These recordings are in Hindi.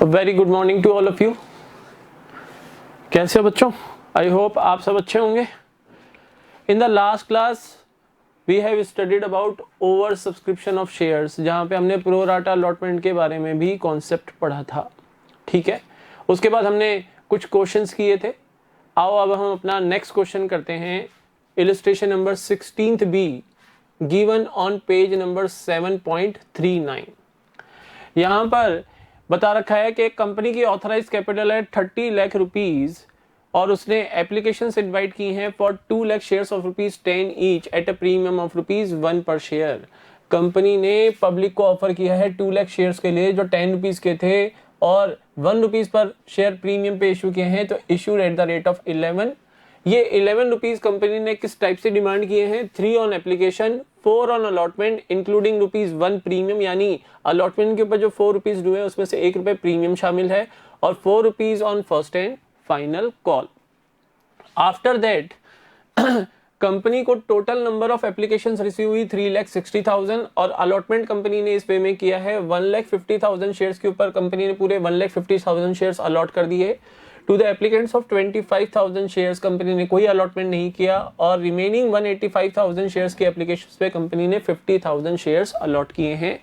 Very good morning to all of you. कैसे हो बच्चों? आई होप आप सब अच्छे होंगे। In the last class we have studied about oversubscription of shares, जहाँ पे हमने प्रो राटा अलॉटमेंट के बारे में भी कॉन्सेप्ट पढ़ा था। ठीक है, उसके बाद हमने कुछ क्वेश्चंस किए थे। आओ अब हम अपना नेक्स्ट क्वेश्चन करते हैं। Illustration number 16 be given on page number 7.39। यहाँ पर बता रखा है कि एक कंपनी की ऑथराइज कैपिटल है 30 लाख रुपीज और उसने एप्लीकेशंस इनवाइट की हैं for 2 lakh shares of ₹10 each at a premium of ₹1 पर शेयर। कंपनी ने पब्लिक को ऑफर किया है 2 लाख शेयर्स के लिए जो 10 रुपीज के थे और ₹1 पर शेयर प्रीमियम पे इशू किए हैं, तो issued at the rate of 11। ये 11 रुपीज कंपनी ने किस टाइप से डिमांड किए हैं? 3 on application, 4 on allotment including ₹1 premium, यानी अलॉटमेंट के ऊपर जो 4 रुपीज ड्यू है उसमें से ₹1 प्रीमियम शामिल है, और 4 rupees on first and final call. After that company को total number of applications receive हुई 3,60,000 और अलॉटमेंट कंपनी ने इस पे में किया है 1,50,000 शेयर्स के ऊपर। कंपनी ने पूरे 1,50,000 शेयर्स अलॉट कर दिए। To the applicants of 25,000 shares company ने कोई अलॉटमेंट नहीं किया और रिमेनिंग 185,000 शेयर्स के एप्लीकेशंस पे कंपनी ने 50,000 शेयर्स अलॉट किए हैं।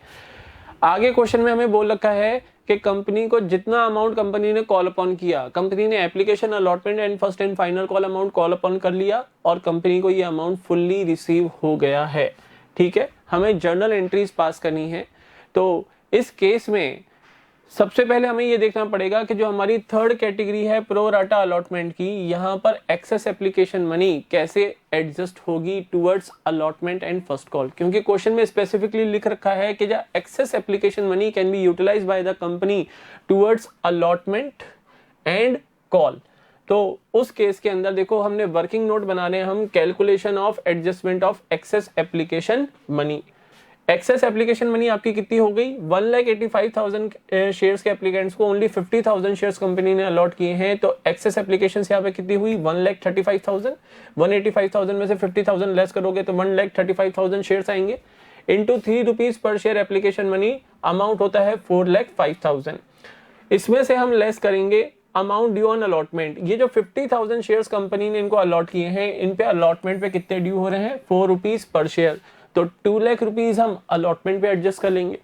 आगे क्वेश्चन में हमें बोल रखा है कि कंपनी को जितना अमाउंट कंपनी ने कॉल अपॉन किया, कंपनी ने application, allotment and first and final call amount call upon कर लिया और कंपनी को ये अमाउंट फुल्ली रिसीव हो गया है। ठीक है, हमें जर्नल एंट्रीज पास करनी है। तो इस केस में सबसे पहले हमें ये देखना पड़ेगा कि जो हमारी थर्ड कैटेगरी है प्रो राटा अलॉटमेंट की, यहाँ पर एक्सेस एप्लीकेशन मनी कैसे एडजस्ट होगी towards allotment and first call, क्योंकि क्वेश्चन में स्पेसिफिकली लिख रखा है कि जो excess application money can be utilised by the company towards allotment and call. तो उस केस के अंदर देखो, हमने वर्किंग नोट बना रहे हैं हम calculation of adjustment of excess application money. Excess application money आपकी कितनी हो गई? 1,85,000 शेयर्स के एप्लीकेंट्स को ओनली 50,000 शेयर्स कंपनी ने अलॉट किए हैं, तो एक्सेस एप्लीकेशन यहाँ पे कितनी हुई? 1,35,000। 185,000 में से 50,000 लेस करोगे तो 1,35,000 शेयर्स आएंगे। इंटू 3 रुपीज पर शेयर एप्लीकेशन मनी अमाउंट होता है 4,05,000। इसमें से हम लेस करेंगे अमाउंट ड्यू ऑन अलॉटमेंट। ये जो 50,000 शेयर्स कंपनी ने इनको अलॉट किए हैं, इन पे अलॉटमेंट पे कितने ड्यू हो रहे हैं? 4 रुपीज पर शेयर। तो 2 लाख रुपीज हम अलॉटमेंट पे एडजस्ट कर लेंगे।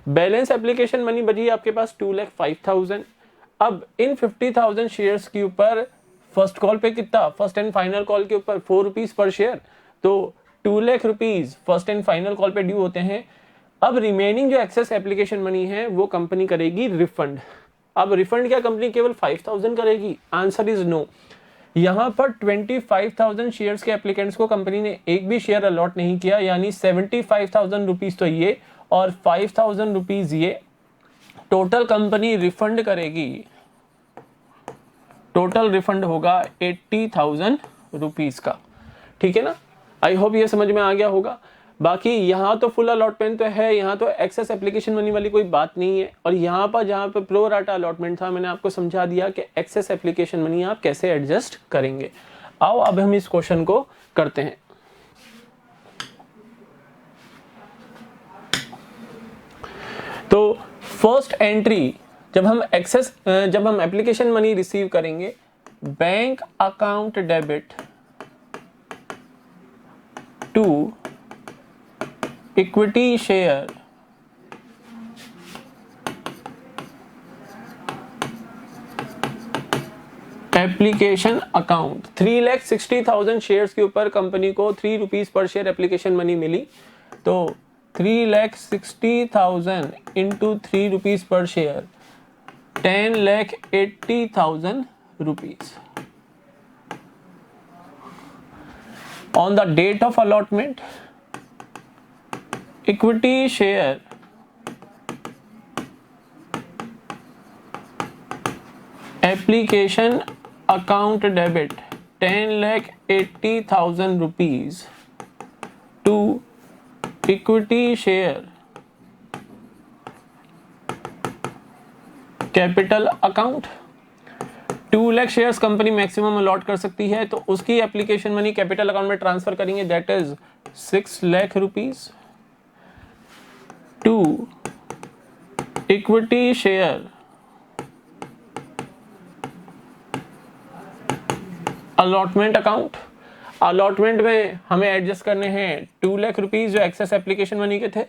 बैलेंस एप्लीकेशन मनी बची आपके पास 2,05,000। अब इन 50,000 शेयर्स के ऊपर फर्स्ट कॉल पे कितना? फर्स्ट एंड फाइनल कॉल के ऊपर 4 रुपीज पर शेयर, तो 2 lakh rupees first and final call पे ड्यू होते हैं। अब रिमेनिंग जो एक्सेस एप्लीकेशन मनी है वो कंपनी करेगी रिफंड। अब रिफंड क्या कंपनी केवल 5,000 करेगी? Answer is no. यहाँ पर 25,000 शेयर्स के एप्लीकेंट्स को कंपनी ने एक भी शेयर अलॉट नहीं किया, यानी 75,000 रुपीज तो ये और 5,000 रुपीज ये, टोटल कंपनी रिफंड करेगी। टोटल रिफंड होगा 80,000 रुपीज का। ठीक है ना? आई होप ये समझ में आ गया होगा। बाकी यहाँ तो फुल अलॉटमेंट तो है, यहाँ तो एक्सेस एप्लीकेशन मनी वाली कोई बात नहीं है। और यहाँ पर जहाँ पे प्रो राटा अलॉटमेंट था, मैंने आपको समझा दिया कि एक्सेस एप्लीकेशन मनी आप कैसे एडजस्ट करेंगे। आओ अब हम इस क्वेश्चन को करते हैं। तो फर्स्ट एंट्री जब हम एप्लीकेशन मनी रिसीव करेंगे, bank account debit to equity share application account. 3,60,000 shares के ऊपर कंपनी को 3 रुपीज पर शेयर एप्लीकेशन मनी मिली, तो 3,60,000 इंटू 3 रुपीज पर share 10,80,000 rupees. On the date of allotment, equity share application account debit 10,80,000 rupees to equity share capital account. 2 lakh shares company maximum allot कर सकती है, तो उसकी एप्लीकेशन मनी कैपिटल अकाउंट में ट्रांसफर करेंगे, that is 6 lakh rupees to equity share allotment account, allotment में हमें एडजस्ट करने हैं 2 लाख रुपीज जो एक्सेस एप्लीकेशन मनी के थे,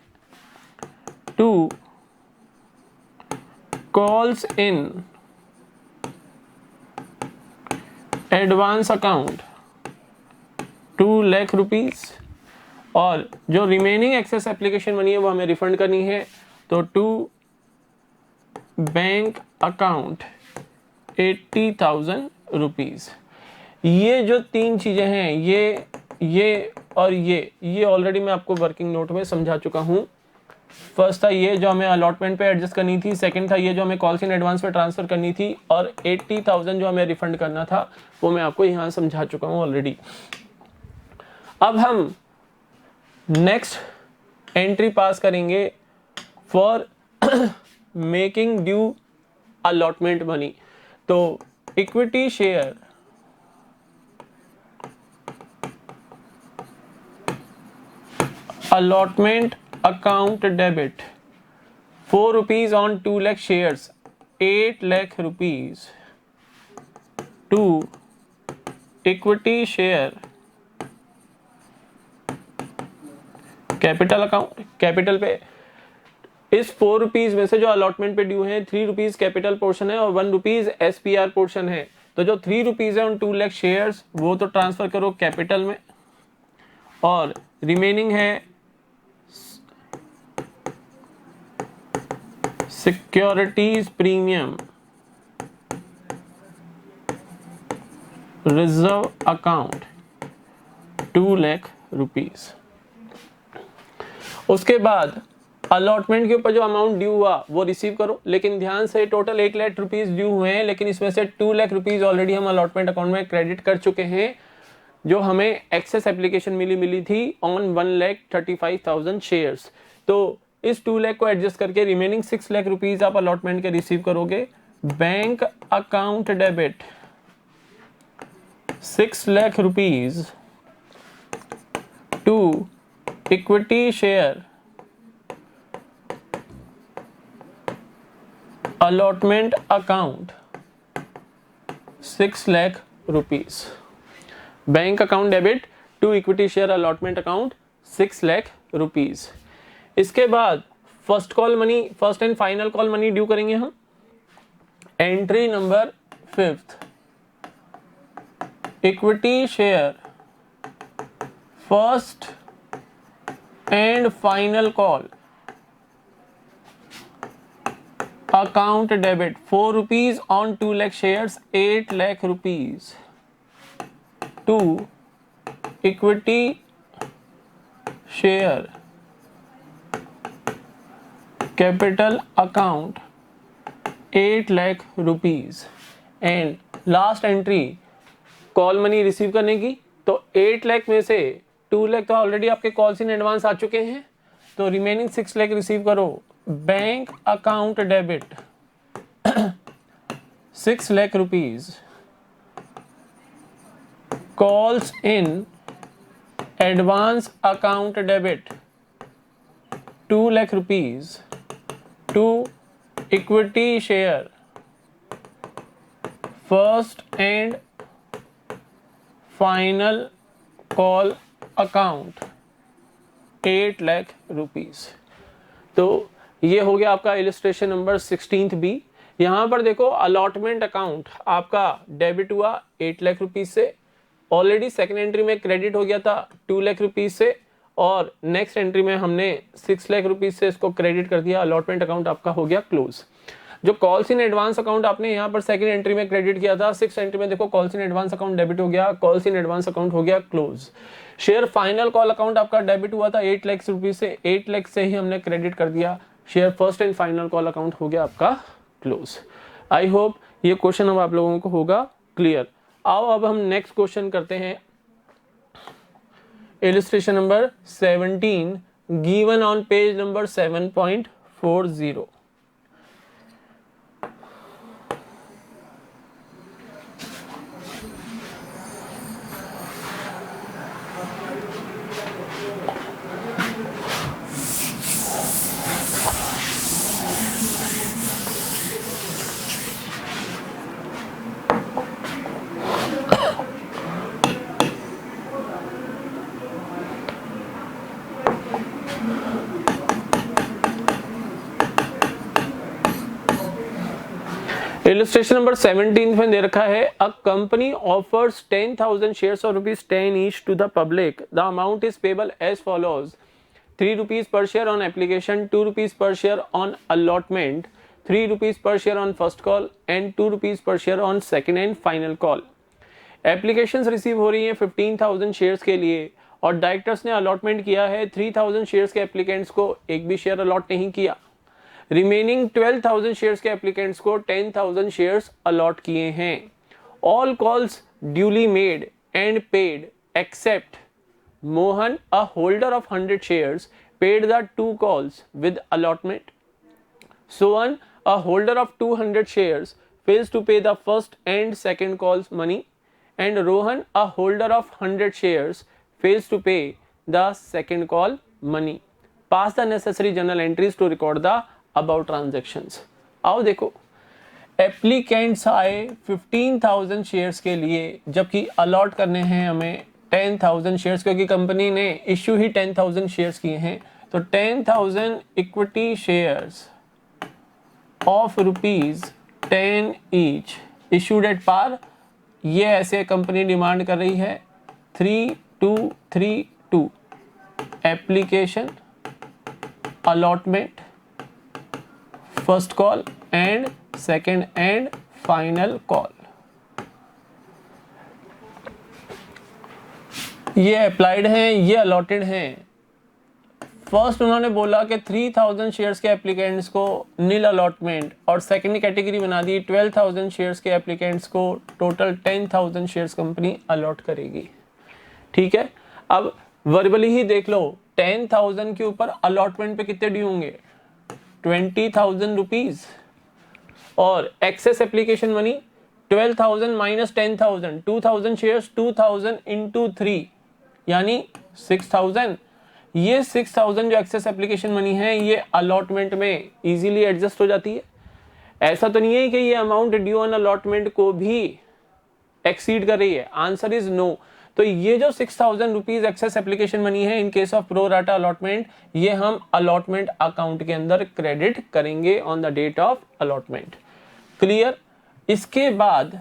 two calls in advance account 2 lakh rupees, और जो रिमेनिंग एक्सेस एप्लीकेशन मनी है वो हमें रिफंड करनी है, तो टू बैंक अकाउंट 80,000 रुपीज। ये जो 3 चीजें हैं, ये और ये ऑलरेडी मैं आपको वर्किंग नोट में समझा चुका हूं। फर्स्ट था ये जो हमें अलॉटमेंट पे एडजस्ट करनी थी, सेकंड था ये जो हमें कॉल्स इन एडवांस पे ट्रांसफर करनी थी, और 80,000 जो हमें रिफंड करना था वो मैं आपको यहाँ समझा चुका हूँ ऑलरेडी। अब हम नेक्स्ट एंट्री पास करेंगे for making due allotment money. तो equity share allotment account debit 4 rupees on 2 lakh shares 8 lakh rupees to equity share capital account. Capital पे इस 4 रुपीज में से जो अलॉटमेंट पे ड्यू है 3 रुपीज कैपिटल पोर्शन है और 1 रुपीज एसपीआर पोर्शन है। तो जो 3 रुपीज है उन 2 लाख शेयर्स वो तो ट्रांसफर करो कैपिटल में, और रिमेनिंग है securities premium reserve account 2 lakh rupees. उसके बाद अलॉटमेंट के ऊपर जो अमाउंट ड्यू हुआ वो रिसीव करो, लेकिन ध्यान से टोटल 1 लाख रुपीज ड्यू हुए हैं, लेकिन इसमें से 2 लाख रुपीज ऑलरेडी हम अलॉटमेंट अकाउंट में क्रेडिट कर चुके हैं जो हमें एक्सेस एप्लीकेशन मिली थी ऑन 1,35,000 शेयर्स। तो इस 2 लाख को एडजस्ट करके रिमेनिंग 6 लाख रुपीज आप अलॉटमेंट के रिसीव करोगे। Bank account debit 6 lakh rupees to equity share allotment account 6 lakh rupees. Bank account debit to equity share allotment account 6 lakh rupees. इसके बाद first and final call money due करेंगे हम। Entry number 5th equity share first and final call account debit 4 rupees on 2 lakh shares 8 lakh rupees to equity share capital account 8 lakh rupees. And last entry call money receive करने की, तो 8 लाख में से 2 लाख तो ऑलरेडी आपके कॉल्स इन एडवांस आ चुके हैं, तो रिमेनिंग 6 लाख रिसीव करो। Bank account debit 6 lakh rupees calls in advance account debit 2 lakh rupees to equity share first and final call account 8 lakh rupees. तो ये हो गया आपका इलस्ट्रेशन नंबर 16th बी। यहाँ पर देखो अलॉटमेंट अकाउंट आपका डेबिट हुआ 8 लाख रुपीज से, ऑलरेडी सेकंड एंट्री में क्रेडिट हो गया था 2 लाख रुपीज से, और नेक्स्ट एंट्री में हमने 6 लाख रुपीज से इसको क्रेडिट कर दिया। अलॉटमेंट अकाउंट आपका हो गया क्लोज। जो कॉल्स इन एडवांस अकाउंट आपने यहाँ पर सेकंड एंट्री में क्रेडिट किया था, 6th एंट्री में देखो calls in advance account debit हो गया, कॉल्स इन एडवांस अकाउंट हो गया close. Share final call account आपका डेबिट हुआ था 8 लाख रुपीज से, 8 लाख से ही हमने क्रेडिट कर दिया। Share first and final call account हो गया आपका क्लोज। आई होप ये क्वेश्चन अब आप लोगों को होगा क्लियर। आओ अब हम नेक्स्ट क्वेश्चन करते हैं। Illustration number 17 given on page number 7.40। Illustration number 17 में दे रखा है a company offers 10,000 shares of ₹10 each to the public, the amount is payable as follows: ₹3 per share on application, ₹2 per share on allotment, ₹3 per share on first call and ₹2 per share on second and final call। Applications receive हो रही हैं 15,000 शेयर्स के लिए और डायरेक्टर्स ने अलॉटमेंट किया है 3,000 शेयर्स के एप्लीकेंट्स को एक भी शेयर अलॉट नहीं किया। रिमेनिंग 12,000 शेयर्स के एप्लीकेंट्स को 10,000 शेयर्स अलॉट किए हैं। All calls duly made and paid except Mohan, a holder of 100 shares, paid the 2 calls with allotment। Sohan, a holder of 200 shares, fails to pay the first and second calls money, and Rohan, a holder of 100 shares, fails to pay the second call money। Pass the necessary journal entries to record the above transactions। आओ देखो, एप्लीकेंट्स आए 15,000 शेयर्स के लिए, जबकि अलॉट करने हैं हमें 10,000 शेयर्स, क्योंकि कंपनी ने इश्यू ही 10,000 शेयर्स किए हैं। तो 10,000 equity shares of ₹10 each issued at par, ये ऐसे कंपनी डिमांड कर रही है 3232 application, allotment, first call and second and final call. ये अप्लाइड हैं, ये अलॉटेड हैं। फर्स्ट उन्होंने बोला कि 3,000 शेयर्स के एप्लीकेंट्स को नील अलॉटमेंट और सेकेंड कैटेगरी बना दी 12,000 शेयर्स के एप्लीकेंट्स को टोटल 10,000 शेयर्स कंपनी अलॉट करेगी। ठीक है, अब वर्बली ही देख लो, 10,000 के ऊपर अलॉटमेंट पे कितने ड्यू होंगे? 20,000 रुपीज। और excess application money 12,000 minus 10,000, 2,000 shares, 2,000 into 3 यानी 6,000। ये 6,000 जो एक्सेस एप्लीकेशन मनी है ये अलॉटमेंट में इजीली एडजस्ट हो जाती है। ऐसा तो नहीं है कि ये अमाउंट ड्यू ऑन अलॉटमेंट को भी एक्सीड कर रही है, आंसर इज नो। तो ये जो 6,000 रुपीज एक्सेस एप्लीकेशन मनी है in case of pro rata allotment, ये हम अलॉटमेंट अकाउंट के अंदर क्रेडिट करेंगे on the date of allotment. Clear? इसके बाद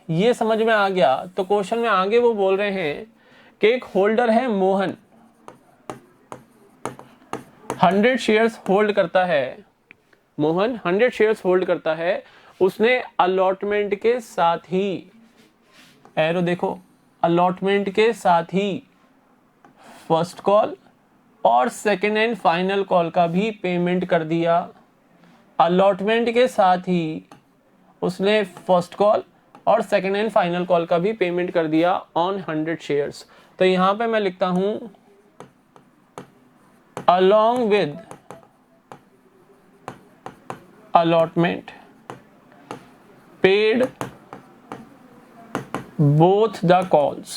ये समझ में आ गया तो क्वेश्चन में आगे वो बोल रहे हैं कि एक होल्डर है मोहन, 100 शेयर्स होल्ड करता है। मोहन 100 शेयर्स होल्ड करता है, उसने अलॉटमेंट के साथ ही, एरो देखो, अलॉटमेंट के साथ ही फर्स्ट कॉल और सेकेंड एंड फाइनल कॉल का भी पेमेंट कर दिया। अलॉटमेंट के साथ ही उसने फर्स्ट कॉल और सेकेंड एंड फाइनल कॉल का भी पेमेंट कर दिया ऑन 100 शेयर्स। तो यहां पे मैं लिखता हूं along with allotment paid both the calls,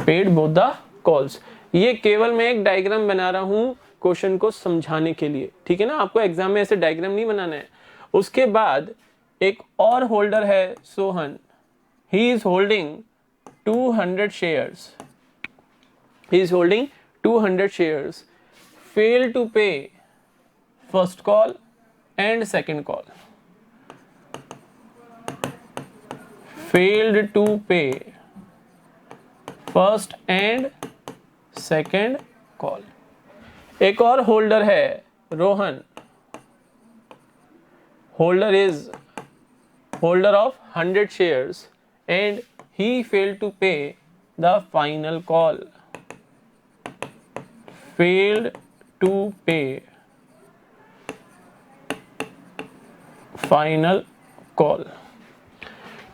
paid both the calls। ये केवल मैं एक डायग्राम बना रहा हूं क्वेश्चन को समझाने के लिए, ठीक है ना, आपको एग्जाम में ऐसे डायग्राम नहीं बनाना है। उसके बाद एक और होल्डर है Sohan, he is holding 200 shares, he is holding 200 shares, failed to pay first call and second call, failed to pay first and second call। एक और होल्डर है Rohan, holder is holder of 100 shares and he failed to pay the final call, failed to pay final call.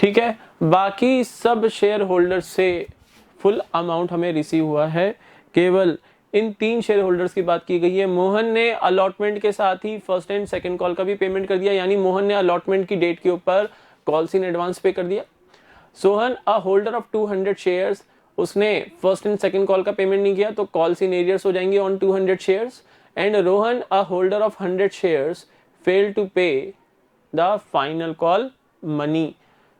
ठीक है, बाकी सब शेयर होल्डर्स से फुल अमाउंट हमें रिसीव हुआ है, केवल इन 3 शेयर होल्डर्स की बात की गई है। मोहन ने अलॉटमेंट के साथ ही फर्स्ट एंड सेकंड कॉल का भी पेमेंट कर दिया, यानी मोहन ने अलॉटमेंट की डेट के ऊपर कॉल्स इन एडवांस पे कर दिया। Sohan a holder of 200 shares, उसने फर्स्ट एंड सेकंड कॉल का पेमेंट नहीं किया तो कॉल्स इन एरियर्स हो जाएंगे on 200 shares. And Rohan a holder of 100 shares fail to pay the final call money.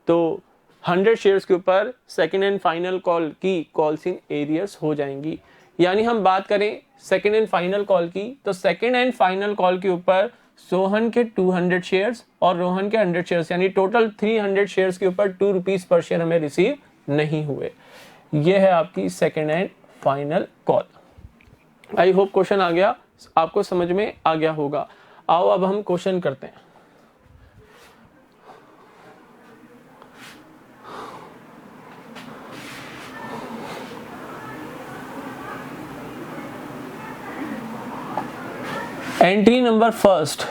तो 100 शेयर्स के ऊपर सेकंड एंड फाइनल कॉल की कॉल्स इन एरियर्स हो जाएंगी। यानी हम बात करें सेकंड एंड फाइनल कॉल की, तो सेकंड एंड फाइनल कॉल के ऊपर सोहन के 200 शेयर्स और रोहन के 100 शेयर्स, यानी टोटल 300 शेयर्स के ऊपर 2 रुपीज पर शेयर हमें रिसीव नहीं हुए। ये है आपकी second and final call. I hope question आ गया, आपको समझ में आ गया होगा। आओ अब हम क्वेश्चन करते हैं। Entry number first,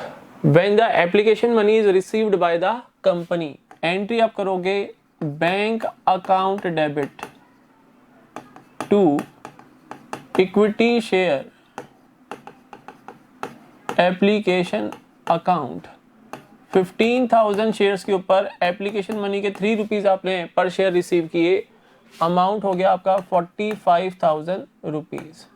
when the application money is received by the company. Entry आप करोगे bank account debit to equity share application account. 15,000 shares के ऊपर एप्लीकेशन मनी के 3 रुपीज आपने पर शेयर रिसीव किए, अमाउंट हो गया आपका 45,000 रुपीज।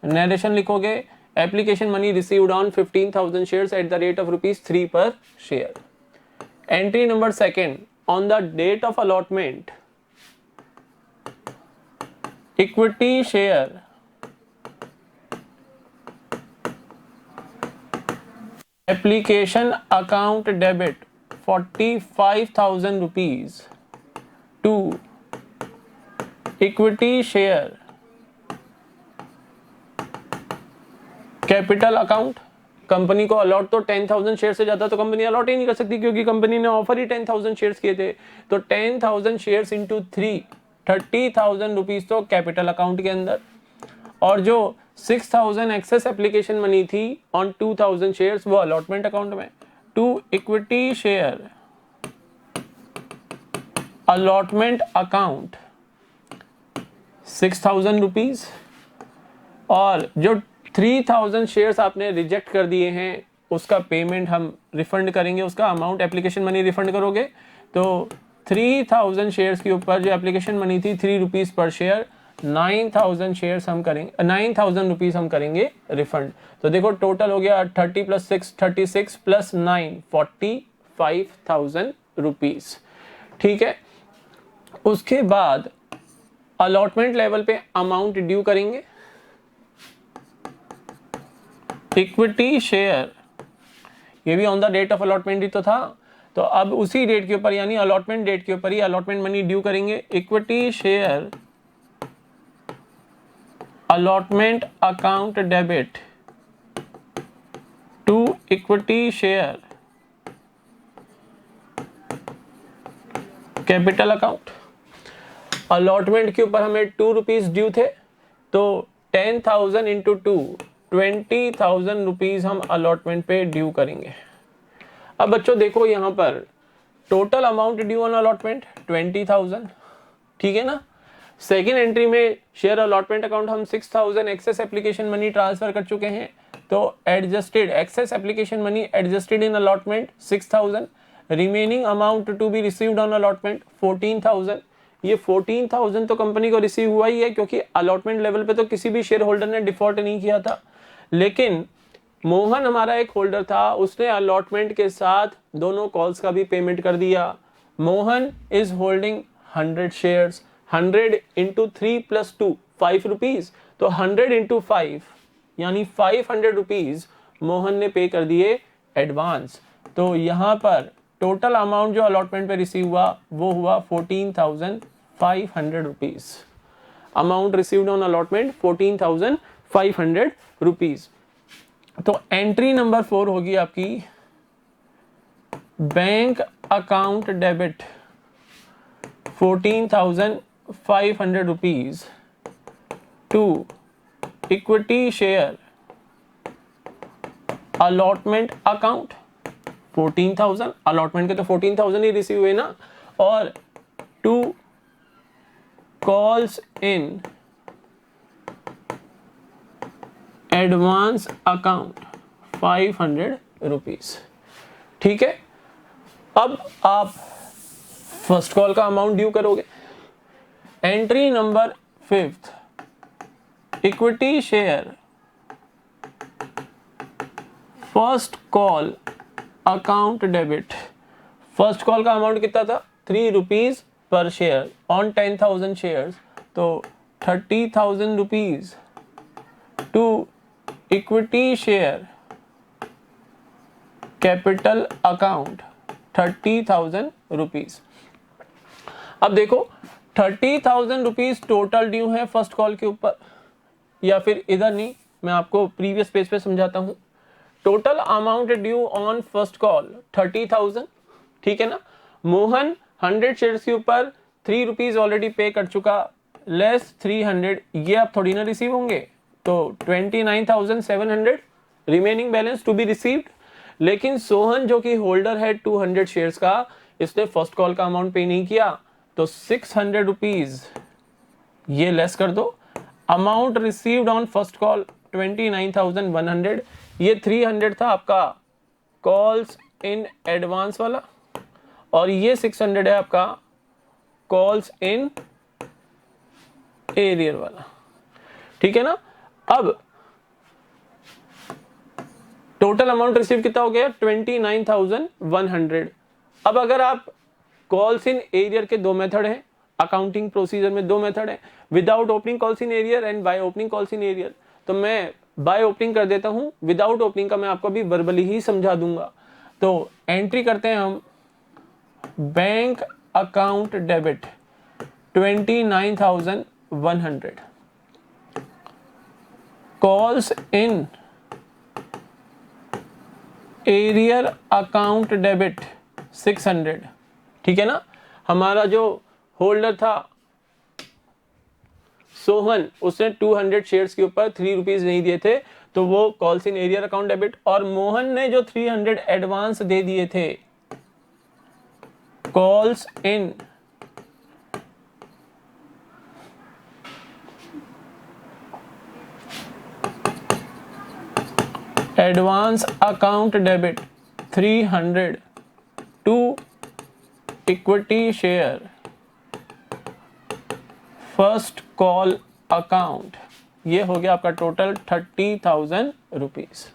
नरेशन लिखोगे application money received on 15,000 shares at the rate of ₹3 per share. Entry number second, on the date of allotment equity share application account debit 45,000 rupees to equity share capital account. Company को अलॉट तो 10,000 शेयर से ज्यादा तो कंपनी अलॉट ही नहीं कर सकती, क्योंकि कंपनी ने ऑफर ही 10,000 शेयर्स किए थे। तो 10,000 शेयर्स इंटू 3, 30,000 रुपीज तो कैपिटल अकाउंट के अंदर, और जो 6,000 एक्सेस एप्लीकेशन मनी थी ऑन 2,000 शेयर्स वो अलॉटमेंट अकाउंट में। To equity share allotment account 6,000 rupees, और जो 3,000 शेयर्स आपने रिजेक्ट कर दिए हैं उसका पेमेंट हम रिफंड करेंगे, उसका अमाउंट एप्लीकेशन मनी रिफंड करोगे। तो 3,000 शेयर्स के ऊपर जो एप्लीकेशन मनी थी 3 रुपीज पर शेयर, 9,000 शेयर्स हम करेंगे, 9,000 रुपीज हम करेंगे रिफंड। तो देखो टोटल हो गया 30 + 6 36 + 9 45,000 रुपीज। ठीक है, उसके बाद अलॉटमेंट लेवल पे अमाउंट ड्यू करेंगे। इक्विटी शेयर, ये भी on the date of allotment ही तो था, तो अब उसी डेट के ऊपर यानी अलॉटमेंट डेट के ऊपर ही अलॉटमेंट मनी ड्यू करेंगे। Equity share allotment account debit to equity share capital account. Allotment के ऊपर हमें 2 रुपीज ड्यू थे, तो 10,000 इंटू 2 20,000 रुपीज हम अलॉटमेंट पे ड्यू करेंगे। अब बच्चों देखो यहाँ पर total amount due on allotment 20,000, ठीक है ना। सेकेंड एंट्री में शेयर अलॉटमेंट अकाउंट हम 6,000 एक्सेस एप्लीकेशन मनी ट्रांसफर कर चुके हैं, तो adjusted excess application money adjusted in allotment 6,000, remaining amount to be received on allotment 14,000। ये 14,000 तो कंपनी को रिसीव हुआ ही है, क्योंकि अलॉटमेंट लेवल पे तो किसी भी शेयर होल्डर ने डिफॉल्ट नहीं किया था। लेकिन मोहन हमारा एक होल्डर था, उसने अलॉटमेंट के साथ दोनों कॉल्स का भी पेमेंट कर दिया। Mohan is holding 100 shares, 100 into 3 + 2 5 rupees, तो 100 इंटू 5 यानी 500 रुपीज मोहन ने पे कर दिए एडवांस। तो यहाँ पर टोटल अमाउंट जो अलॉटमेंट पे रिसीव हुआ वो हुआ 14,500 rupees. Amount received on allotment 14,500 rupees. तो एंट्री नंबर 4 होगी आपकी bank account debit 14,500 rupees to equity share allotment account 14,000। Allotment के तो 14,000 ही रिसीव हुए ना, और two calls in advance account 500 rupees. ठीक है, अब आप फर्स्ट कॉल का अमाउंट ड्यू करोगे। Entry number 5, equity share first call account debit. First call का अमाउंट कितना था 3 रुपीज पर शेयर ऑन 10,000 शेयर्स, तो 30,000 rupees to equity share capital account 30,000 rupees. अब देखो 30,000 रुपीज टोटल ड्यू है फर्स्ट कॉल के ऊपर, या फिर इधर नहीं, मैं आपको प्रीवियस पेज पे समझाता हूं। Total amount due on first call 30,000, ठीक है ना। मोहन 100 शेयर्स के ऊपर 3 रुपीज ऑलरेडी पे कर चुका, लेस 300, ये अब थोड़ी ना रिसीव होंगे, तो 29,700 remaining balance to be received. लेकिन सोहन जो कि होल्डर है 200 शेयर्स का, इसने फर्स्ट कॉल का अमाउंट पे नहीं किया, तो 600 रुपीज ये लेस कर दो। Amount received on first call 29,100, ये 300 था आपका कॉल्स इन एडवांस वाला, और ये 600 है आपका कॉल्स इन एरियर वाला, ठीक है ना। अब टोटल अमाउंट रिसीव कितना हो गया 29,100। अब अगर आप कॉल्स इन एरियर के दो मेथड हैं, अकाउंटिंग प्रोसीजर में दो मेथड है, without opening calls in arrear and by opening calls in arrear. तो मैं बाय ओपनिंग कर देता हूं, विदाउट ओपनिंग का मैं आपको अभी वर्बली ही समझा दूंगा। तो एंट्री करते हैं हम, bank account debit 29,100, calls in arrear account debit 600, ठीक है ना। हमारा जो होल्डर था सोहन, उसने 200 शेयर्स के ऊपर 3 रुपीज नहीं दिए थे, तो वो calls in arrear account debit. और मोहन ने जो 300 एडवांस दे दिए थे, calls in advance account debit 300 to equity share first call account, ये हो गया आपका टोटल 30,000 रुपीज।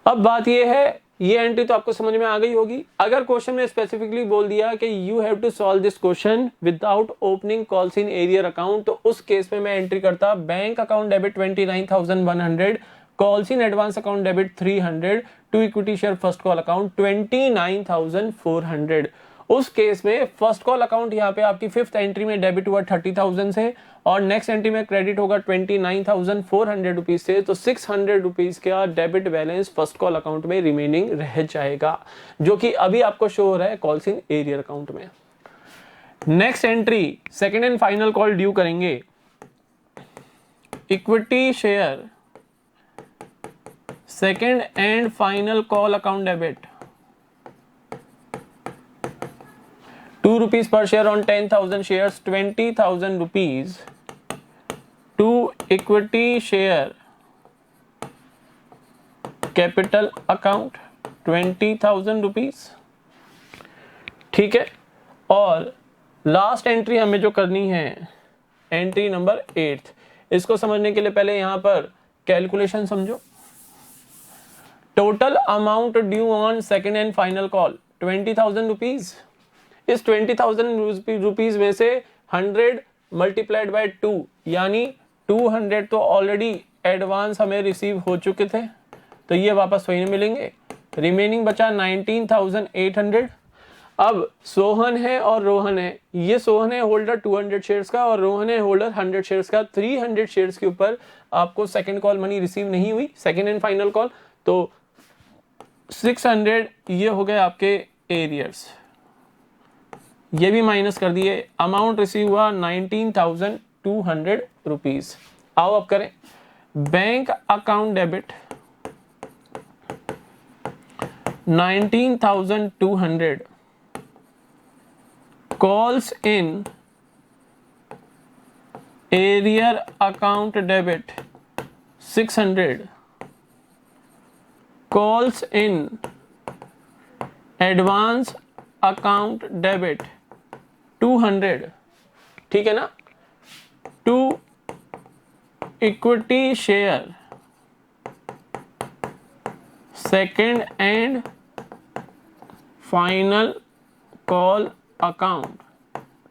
अब बात ये है, ये एंट्री तो आपको समझ में आ गई होगी। अगर क्वेश्चन में स्पेसिफिकली बोल दिया कि you have to solve this question without opening calls in arrear account, तो उस केस में मैं एंट्री करता bank account debit 29,100, calls in advance account debit 300 to equity share first call account 29,400। उस केस में फर्स्ट कॉल अकाउंट यहाँ पे आपकी फिफ्थ एंट्री में डेबिट हुआ 30,000 से, और नेक्स्ट एंट्री में क्रेडिट होगा 29,400 रुपीज से। तो 600 रुपीज का debit balance first call account में रिमेनिंग रह जाएगा, जो कि अभी आपको शो हो रहा है कॉल्स इन एरियर अकाउंट में। Next entry second and final call due करेंगे, equity share second and final call account debit 2 rupees per share on 10,000 shares, 20,000 rupees to equity share capital account 20,000 rupees, ठीक है। और लास्ट एंट्री हमें जो करनी है, एंट्री नंबर 8, इसको समझने के लिए पहले यहां पर कैलकुलेशन समझो। Total amount due on second and final call 20,000 rupees. इस 20,000 रुपीज में से 100 मल्टीप्लाइड बाय 2, यानी 200 तो ऑलरेडी एडवांस हमें रिसीव हो चुके थे, तो ये वापस वही मिलेंगे। रिमेनिंग बचा 19,800। अब सोहन है और रोहन है, ये सोहन है होल्डर 200 शेयर्स का और रोहन है होल्डर 100 शेयर्स का। 300 शेयर्स के ऊपर आपको सेकंड कॉल मनी रिसीव नहीं हुई, सेकंड एंड फाइनल कॉल, तो 600 ये हो गए आपके एरियर्स, ये भी माइनस कर दिए। अमाउंट रिसीव हुआ 19,200 रुपीज। आओ अब करें, bank account debit 19,200, calls in arrear account debit 600, calls in advance account debit 200, ठीक है ना, to equity share second and final call account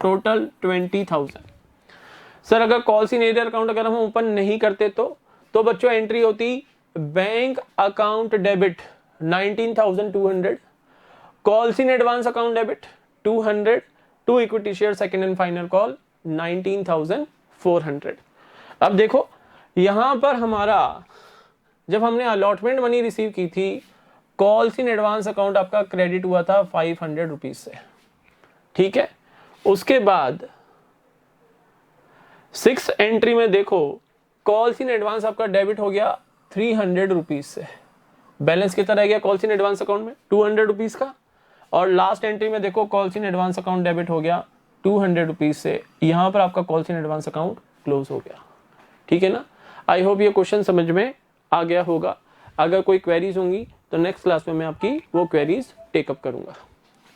total 20,000। Sir अगर कॉल्स इन एरियर अकाउंट अगर हम ओपन नहीं करते तो बच्चों एंट्री होती bank account debit 19,200, calls in advance account debit 200, to equity share second and final call 19,400। अब देखो यहां पर हमारा जब हमने अलॉटमेंट मनी रिसीव की थी, कॉल्स इन एडवांस अकाउंट आपका क्रेडिट हुआ था 500 रुपीज से, ठीक है। उसके बाद 6 एंट्री में देखो कॉल्स इन एडवांस आपका डेबिट हो गया 300 रुपीज से, बैलेंस कितना रह गया कॉल्स इन एडवांस अकाउंट में 200 रुपीज का। और लास्ट एंट्री में देखो calls in advance account debit हो गया 200 रुपीज से, यहां पर आपका calls in advance account close हो गया, ठीक है ना। आई होप ये क्वेश्चन समझ में आ गया होगा। अगर कोई क्वेरीज होंगी तो नेक्स्ट क्लास में मैं आपकी वो क्वेरीज टेकअप करूंगा,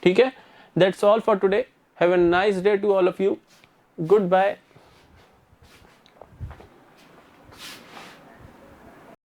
ठीक है। That's all for today. Have a nice day to all of you. Good bye.